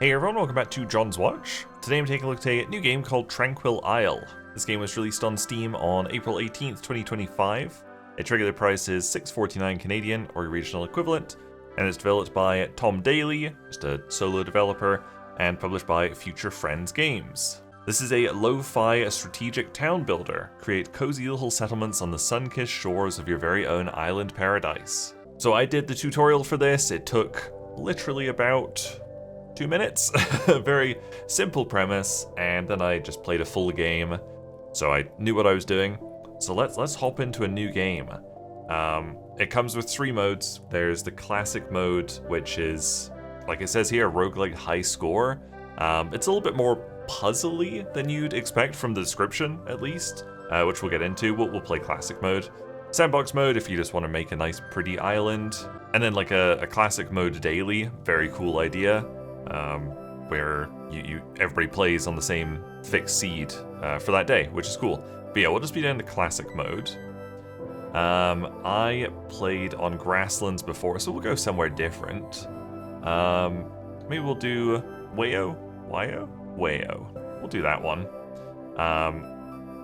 Hey everyone, welcome back to John's Watch. Today I'm taking a look at a new game called Tranquil Isle. This game was released on Steam on April 18th, 2025. Its regular price is $6.49 Canadian, or regional equivalent, and it's developed by Tom Daly, just a solo developer, and published by Future Friends Games. This is a lo-fi strategic town builder. Create cozy little settlements on the sun-kissed shores of your very own island paradise. So I did the tutorial for this. It took literally about 2 minutes. A very simple premise, and then I just played a full game, so I knew what I was doing. So let's hop into a new game. It comes with 3 modes. There's the classic mode, which is, like it says here, roguelite high score. It's a little bit more puzzly than you'd expect from the description, at least, which we'll get into. We'll play classic mode. Sandbox mode, if you just want to make a nice pretty island. And then like a classic mode daily, very cool idea. Where everybody plays on the same fixed seed for that day, which is cool. But yeah, we'll just be doing the classic mode. I played on grasslands before, so we'll go somewhere different. Maybe we'll do Wayo? We'll do that one.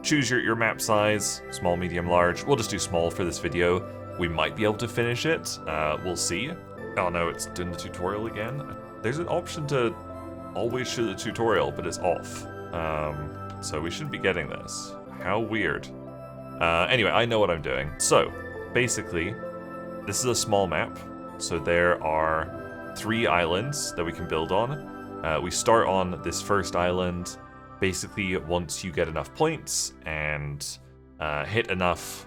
Choose your map size, small, medium, large. We'll just do small for this video. We might be able to finish it. We'll see. Oh no, it's doing the tutorial again. There's an option to always show the tutorial, but it's off. So we shouldn't be getting this. How weird. Anyway, I know what I'm doing. So, basically, this is a small map. So there are 3 islands that we can build on. We start on this first island. Basically, once you get enough points and hit enough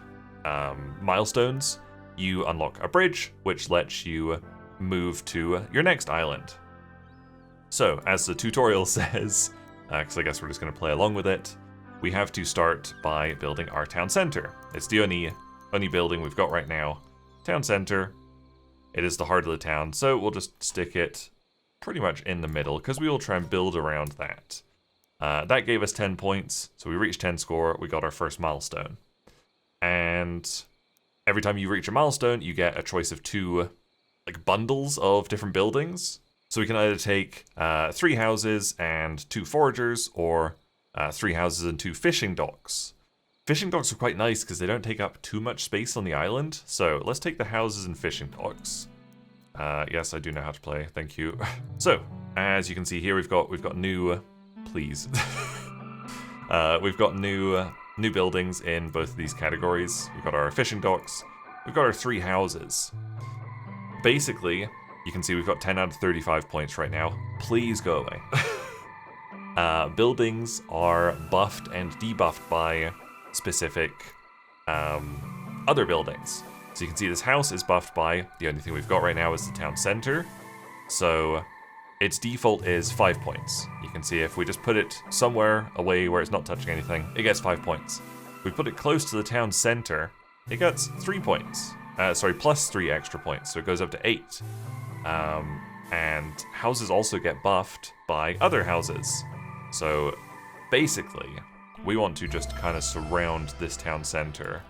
milestones, you unlock a bridge, which lets you move to your next island. So, as the tutorial says, because I guess we're just going to play along with it, we have to start by building our town center. It's the only building we've got right now. Town center. It is the heart of the town, so we'll just stick it pretty much in the middle, because we will try and build around that. That gave us 10 points, so we reached 10 score, we got our first milestone. And every time you reach a milestone, you get a choice of 2 like bundles of different buildings. So we can either take 3 houses and 2 foragers, or 3 houses and 2 fishing docks. Fishing docks are quite nice because they don't take up too much space on the island. So let's take the houses and fishing docks. Yes, I do know how to play. Thank you. So as you can see here, we've got new. Please. We've got new buildings in both of these categories. We've got our fishing docks. We've got our 3 houses. Basically, you can see we've got 10 out of 35 points right now. Please go away. Buildings are buffed and debuffed by specific other buildings. So you can see this house is buffed by, the only thing we've got right now is the town center. So its default is 5 points. You can see if we just put it somewhere away where it's not touching anything, it gets 5 points. If we put it close to the town center, it gets 3 points. Plus 3 extra points, so it goes up to 8. And houses also get buffed by other houses. So basically, we want to just kind of surround this town center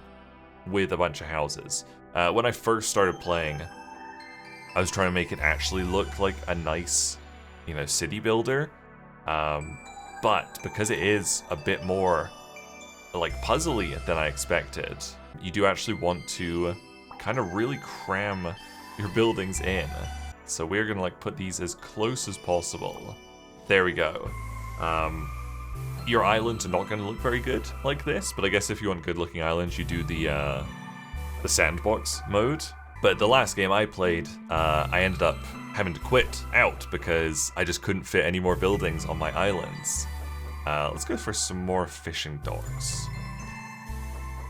with a bunch of houses. When I first started playing, I was trying to make it actually look like a nice, city builder. But because it is a bit more like puzzly than I expected, you do actually want to kind of really cram your buildings in. So we're gonna put these as close as possible. There we go. Your islands are not gonna look very good like this, but I guess if you want good looking islands, you do the sandbox mode. But the last game I played, I ended up having to quit out because I just couldn't fit any more buildings on my islands. Let's go for some more fishing docks.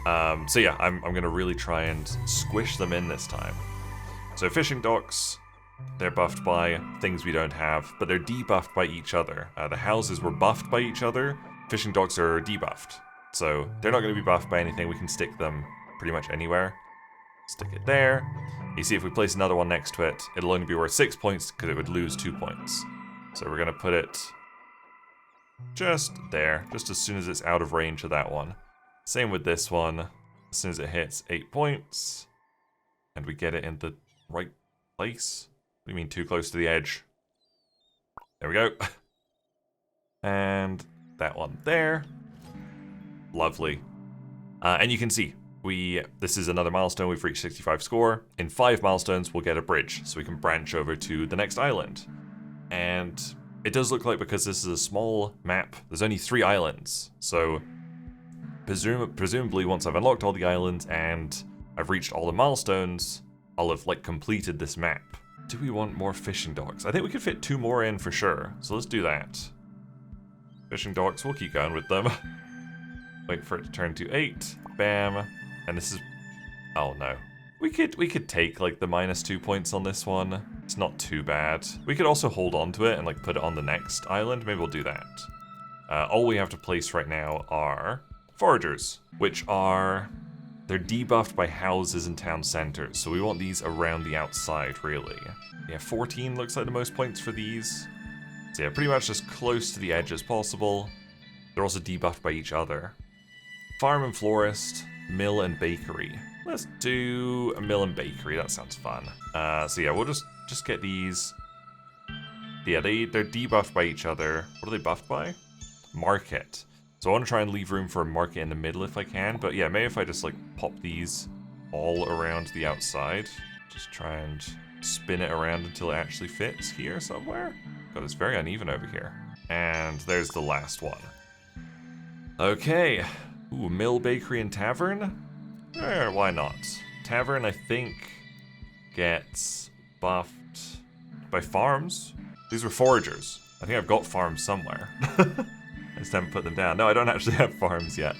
So yeah, I'm gonna really try and squish them in this time. So fishing docks, they're buffed by things we don't have, but they're debuffed by each other. The houses were buffed by each other. Fishing docks are debuffed. So they're not going to be buffed by anything. We can stick them pretty much anywhere. Stick it there. You see if we place another one next to it, it'll only be worth 6 points because it would lose 2 points. So we're going to put it just there, just as soon as it's out of range of that one. Same with this one. As soon as it hits 8 points, and we get it in the right place. What do you mean too close to the edge? There we go. And that one there. Lovely. And you can see, this is another milestone. We've reached 65 score. In 5 milestones, we'll get a bridge, so we can branch over to the next island. And it does look like, because this is a small map, there's only 3 islands. So presumably once I've unlocked all the islands and I've reached all the milestones, I'll have like completed this map. Do we want more fishing docks? I think we could fit 2 more in for sure. So let's do that. Fishing docks, we'll keep going with them. Wait for it to turn to 8. Bam. And this is... Oh no. We could take like the -2 points on this one. It's not too bad. We could also hold on to it and like put it on the next island. Maybe we'll do that. All we have to place right now are foragers, which are... They're debuffed by houses and town centers, so we want these around the outside, really. Yeah, 14 looks like the most points for these. So yeah, pretty much as close to the edge as possible. They're also debuffed by each other. Farm and florist, mill and bakery. Let's do a mill and bakery, that sounds fun. So yeah, we'll just get these. Yeah, they're debuffed by each other. What are they buffed by? Market. So I want to try and leave room for a market in the middle if I can. But yeah, maybe if I just like pop these all around the outside. Just try and spin it around until it actually fits here somewhere. God, it's very uneven over here. And there's the last one. Okay. Ooh, mill, bakery, and tavern? Why not? Tavern, I think, gets buffed by farms. These were foragers. I think I've got farms somewhere. I just haven't put them down. No, I don't actually have farms yet.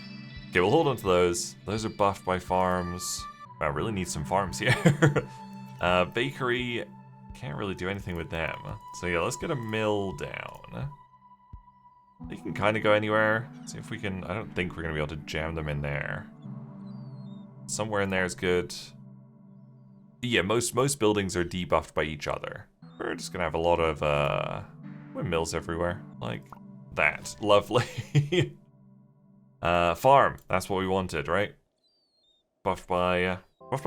Okay, we'll hold on to those. Those are buffed by farms. Wow, I really need some farms here. Bakery, can't really do anything with them. So yeah, let's get a mill down. They can kind of go anywhere. See if we can... I don't think we're going to be able to jam them in there. Somewhere in there is good. Yeah, most buildings are debuffed by each other. We're just going to have a lot of windmills everywhere. Like that. Lovely. Farm. That's what we wanted, right? Buffed by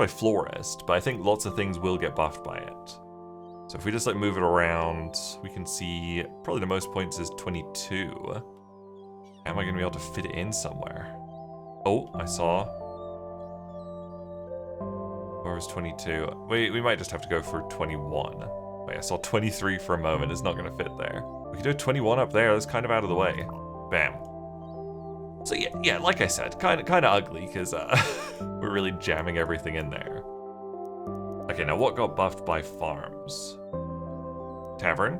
florist. But I think lots of things will get buffed by it. So if we just like move it around, we can see probably the most points is 22. Am I going to be able to fit it in somewhere? Oh, I saw. Or was 22? We might just have to go for 21. Wait, I saw 23 for a moment. It's not going to fit there. We can do 21 up there. That's kind of out of the way. Bam. So yeah, like I said, kind of ugly because we're really jamming everything in there. Okay, now what got buffed by farms? Tavern.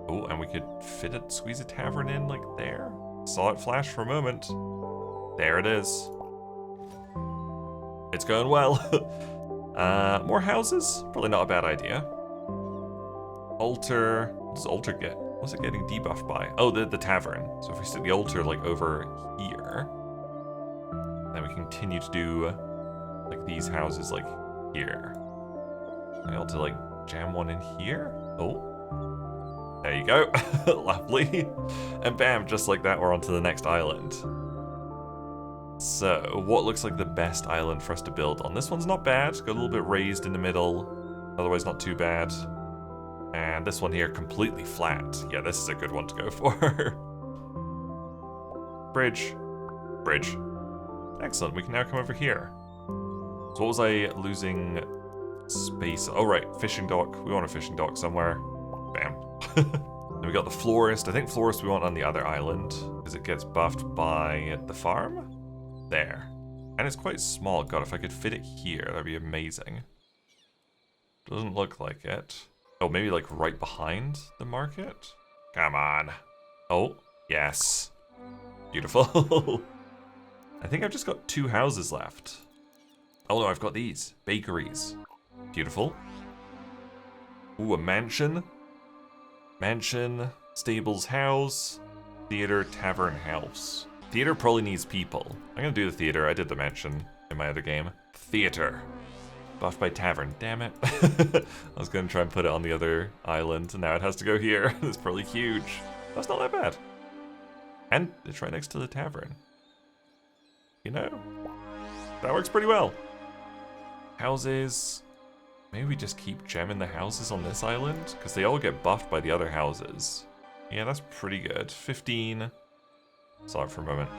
Oh, and we could squeeze a tavern in like there. Saw it flash for a moment. There it is. It's going well. More houses? Probably not a bad idea. Altar. What does altar get? What's it getting debuffed by? Oh, the tavern. So if we stick the altar like over here, then we continue to do like these houses like here. Am I able to like jam one in here? Oh. There you go. Lovely. And bam, just like that, we're on to the next island. So, what looks like the best island for us to build on? This one's not bad. Got a little bit raised in the middle. Otherwise not too bad. And this one here, completely flat. Yeah, this is a good one to go for. Bridge. Bridge. Excellent, we can now come over here. So what was I losing space? Oh right, fishing dock. We want a fishing dock somewhere. Bam. Then we got the florist. I think florist we want on the other island, because it gets buffed by the farm. There. And it's quite small. God, if I could fit it here, that'd be amazing. Doesn't look like it. Oh, maybe like right behind the market? Come on. Oh, yes. Beautiful. I think I've just got 2 houses left. Oh no, I've got these. Bakeries. Beautiful. Ooh, a mansion. Mansion, stables, house, theater, tavern, house. Theater probably needs people. I'm gonna do the theater. I did the mansion in my other game. Theater. Buffed by tavern. Damn it. I was gonna try and put it on the other island, and now it has to go here. It's probably huge. That's not that bad. And it's right next to the tavern. You know? That works pretty well. Houses. Maybe we just keep gemming the houses on this island? Because they all get buffed by the other houses. Yeah, that's pretty good. 15. Saw it for a moment.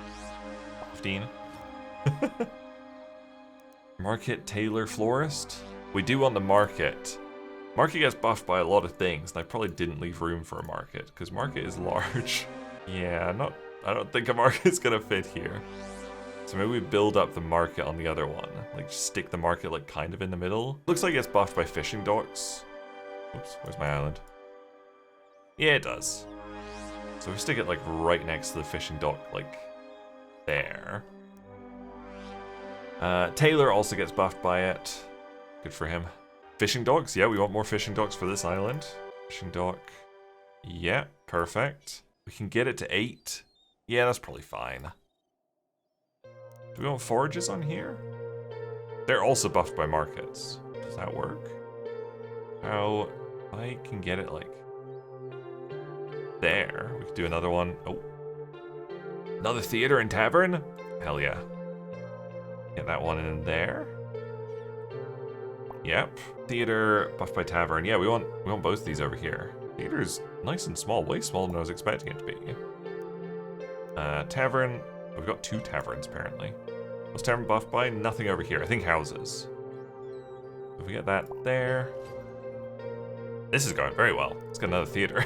15. Market, tailor, florist. We do want the market. Market gets buffed by a lot of things, and I probably didn't leave room for a market, because market is large. Yeah, I don't think a market's gonna fit here. So maybe we build up the market on the other one. Like, just stick the market, like, kind of in the middle. Looks like it's buffed by fishing docks. Oops, where's my island? Yeah, it does. So we stick it, like, right next to the fishing dock, like, there. Taylor also gets buffed by it. Good for him. Fishing docks? Yeah, we want more fishing docks for this island. Fishing dock. Yeah, perfect. We can get it to 8. Yeah, that's probably fine. Do we want forages on here? They're also buffed by markets. Does that work? How? I can get it like there. We could do another one. Oh. Another theater and tavern? Hell yeah. Get that one in there. Yep. Theater buffed by tavern. Yeah, we want both of these over here. Theater's nice and small, way smaller than I was expecting it to be. Tavern. We've got 2 taverns apparently. What's tavern buffed by? Nothing over here. I think houses. If we get that there. This is going very well. Let's get another theater.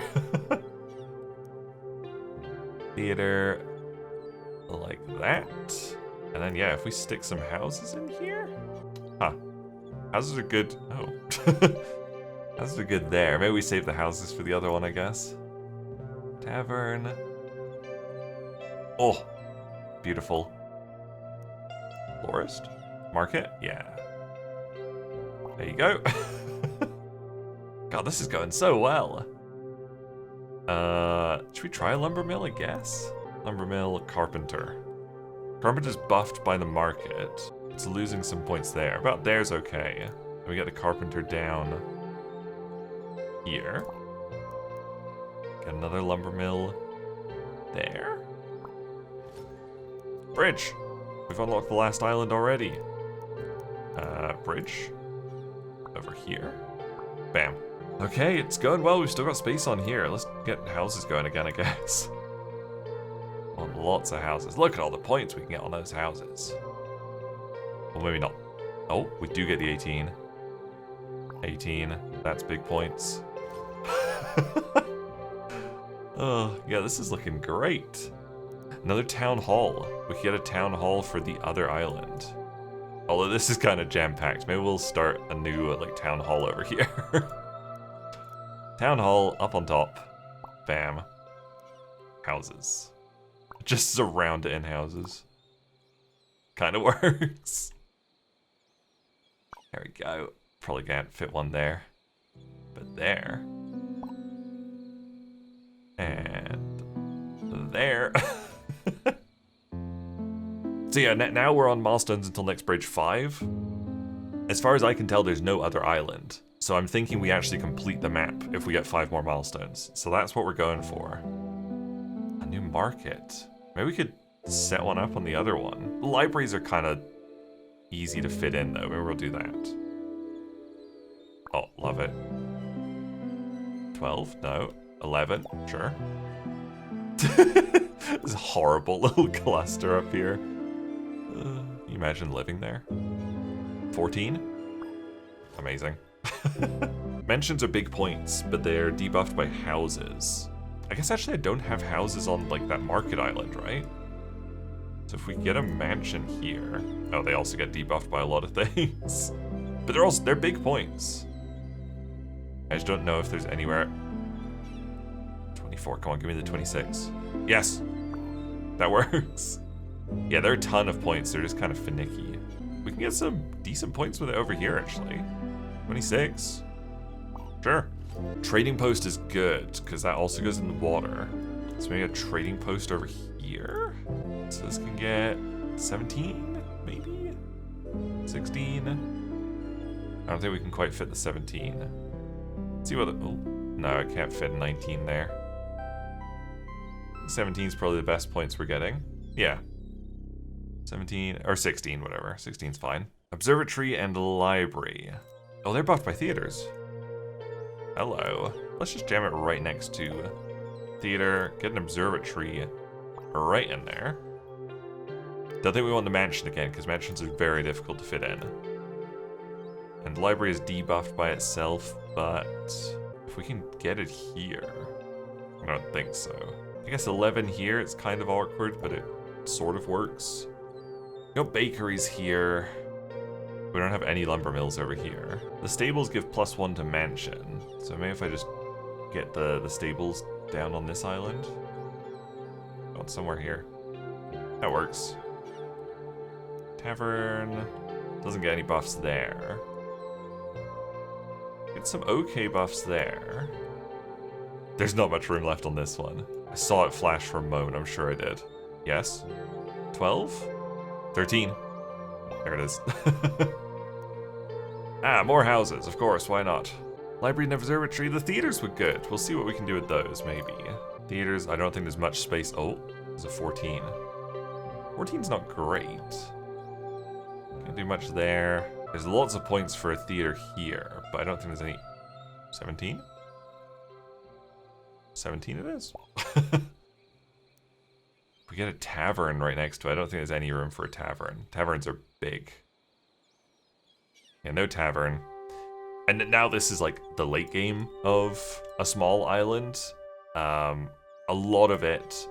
Theater like that. And then yeah, if we stick some houses in here. Huh. Houses are good. Oh. Houses are good there. Maybe we save the houses for the other one, I guess. Tavern. Oh. Beautiful. Florist? Market? Yeah. There you go. God, this is going so well. Should we try a lumber mill, I guess? Lumber mill, carpenter. Carpenter's buffed by the market. It's losing some points there. About there's okay. We get the carpenter down here. Get another lumber mill there. Bridge. We've unlocked the last island already. Bridge. Over here. Bam. Okay, it's going well. We've still got space on here. Let's get houses going again, I guess. Want lots of houses. Look at all the points we can get on those houses. Well, maybe not. Oh, we do get the 18. 18. That's big points. Oh, yeah, this is looking great. Another town hall. We can get a town hall for the other island. Although this is kind of jam-packed. Maybe we'll start a new like town hall over here. Town hall up on top. Bam. Houses. Just surround it in houses. Kind of works. There we go. Probably can't fit one there. But there. And there. So yeah, now we're on milestones until next bridge 5. As far as I can tell, there's no other island. So I'm thinking we actually complete the map if we get 5 more milestones. So that's what we're going for. A new market. Maybe we could set one up on the other one. The libraries are kind of easy to fit in though. Maybe we'll do that. Oh, love it. 12? No. 11? Sure. This horrible little cluster up here. Can you imagine living there? 14? Amazing. Mentions are big points, but they're debuffed by houses. I guess actually I don't have houses on like that market island, right? So if we get a mansion here... Oh, they also get debuffed by a lot of things. But they're big points. I just don't know if there's anywhere... 24, come on, give me the 26. Yes! That works. Yeah, they're a ton of points, they're just kind of finicky. We can get some decent points with it over here, actually. 26. Sure. Trading post is good, because that also goes in the water. So maybe a trading post over here? So this can get 17, maybe? 16? I don't think we can quite fit the 17. Let's see what the... Oh, no, I can't fit 19 there. 17 is probably the best points we're getting. Yeah. 17, or 16, whatever. 16's fine. Observatory and library. Oh, they're buffed by theaters. Hello. Let's just jam it right next to theater. Get an observatory right in there. Don't think we want the mansion again, because mansions are very difficult to fit in. And the library is debuffed by itself, but if we can get it here, I don't think so. I guess 11 here, it's kind of awkward, but it sort of works. No bakeries here. We don't have any lumber mills over here. The stables give +1 to mansion, so maybe if I just get the stables down on this island. Oh, somewhere here. That works. Tavern doesn't get any buffs there. Get some okay buffs there. There's not much room left on this one. I saw it flash for a moment, I'm sure I did. Yes? 12? 13. There it is. Ah, more houses, of course, why not? Library and observatory, the theaters were good. We'll see what we can do with those, maybe. Theaters, I don't think there's much space. Oh, there's a 14. 14's not great. Can't do much there. There's lots of points for a theater here, but I don't think there's any... 17? 17 it is. We get a tavern right next to it. I don't think there's any room for a tavern. Taverns are big. Yeah, no tavern. And now this is like the late game of a small island. A lot of it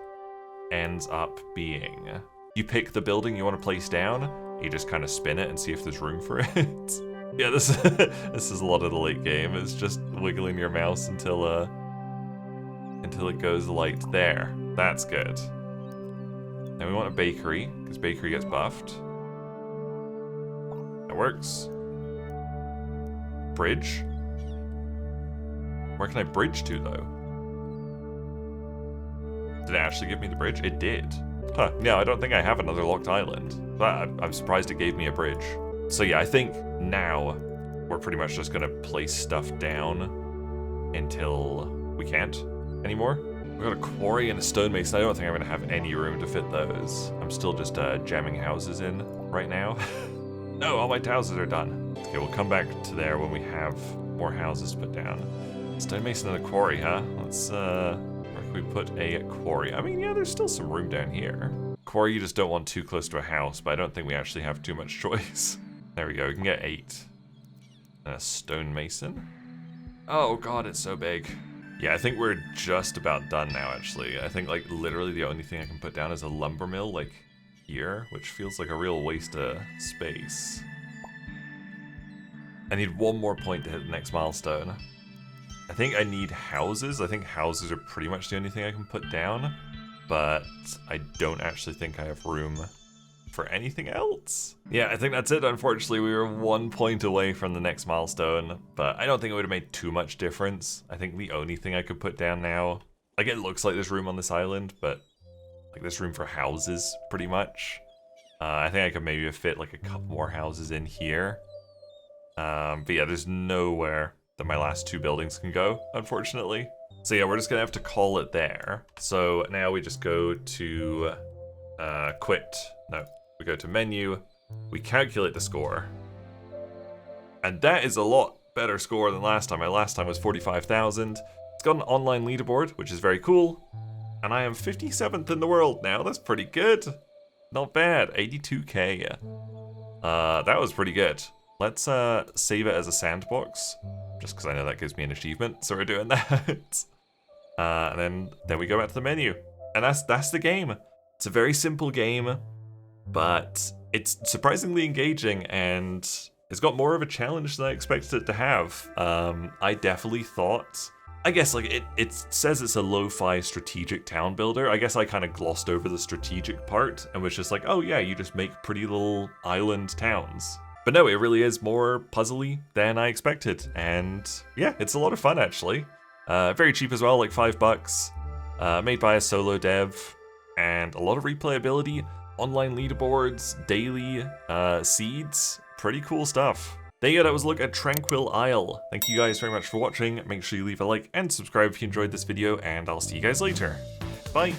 ends up being... You pick the building you want to place down, you just kind of spin it and see if there's room for it. Yeah, this is a lot of the late game. It's just wiggling your mouse until it goes light there. That's good. Now we want a bakery, because bakery gets buffed. That works. Bridge. Where can I bridge to, though? Did it actually give me the bridge? It did. Huh, no, I don't think I have another locked island. But I'm surprised it gave me a bridge. So yeah, I think now we're pretty much just gonna place stuff down until we can't anymore. We've got a quarry and a stonemason. I don't think I'm gonna have any room to fit those. I'm still just jamming houses in right now. No, all my houses are done. Okay, we'll come back to there when we have more houses to put down. Stonemason and a quarry, huh? Let's, where can we put a quarry? I mean, yeah, there's still some room down here. Quarry you just don't want too close to a house, but I don't think we actually have too much choice. There we go, we can get 8. And a stonemason. Oh god, it's so big. Yeah, I think we're just about done now, actually. I think, like, literally the only thing I can put down is a lumber mill, like, here, which feels like a real waste of space. I need 1 more point to hit the next milestone. I think I need houses. I think houses are pretty much the only thing I can put down, but I don't actually think I have room for anything else. Yeah, I think that's it. Unfortunately, we were 1 point away from the next milestone, but I don't think it would have made too much difference. I think the only thing I could put down now, like, it looks like there's room on this island, but like there's room for houses pretty much. I think I could maybe fit like a couple more houses in here. But yeah, there's nowhere that my last 2 buildings can go, unfortunately. So yeah, we're just gonna have to call it there. So now we just go to quit. No, we go to menu, we calculate the score. And that is a lot better score than last time. My last time was 45,000. It's got an online leaderboard, which is very cool. And I am 57th in the world now. That's pretty good. Not bad. 82k. That was pretty good. Let's save it as a sandbox, just because I know that gives me an achievement. So we're doing that. And then we go back to the menu, and that's the game. It's a very simple game, but it's surprisingly engaging, and it's got more of a challenge than I expected it to have. I definitely thought, I guess, like, it says it's a lo-fi strategic town builder. I guess I kind of glossed over the strategic part and was just like, oh yeah, you just make pretty little island towns. But no, it really is more puzzly than I expected, and yeah, it's a lot of fun actually. Very cheap as well, like $5. Made by a solo dev, and a lot of replayability, online leaderboards, daily seeds, pretty cool stuff. There you go, that was a look at Tranquil Isle. Thank you guys very much for watching. Make sure you leave a like and subscribe if you enjoyed this video, and I'll see you guys later. Bye!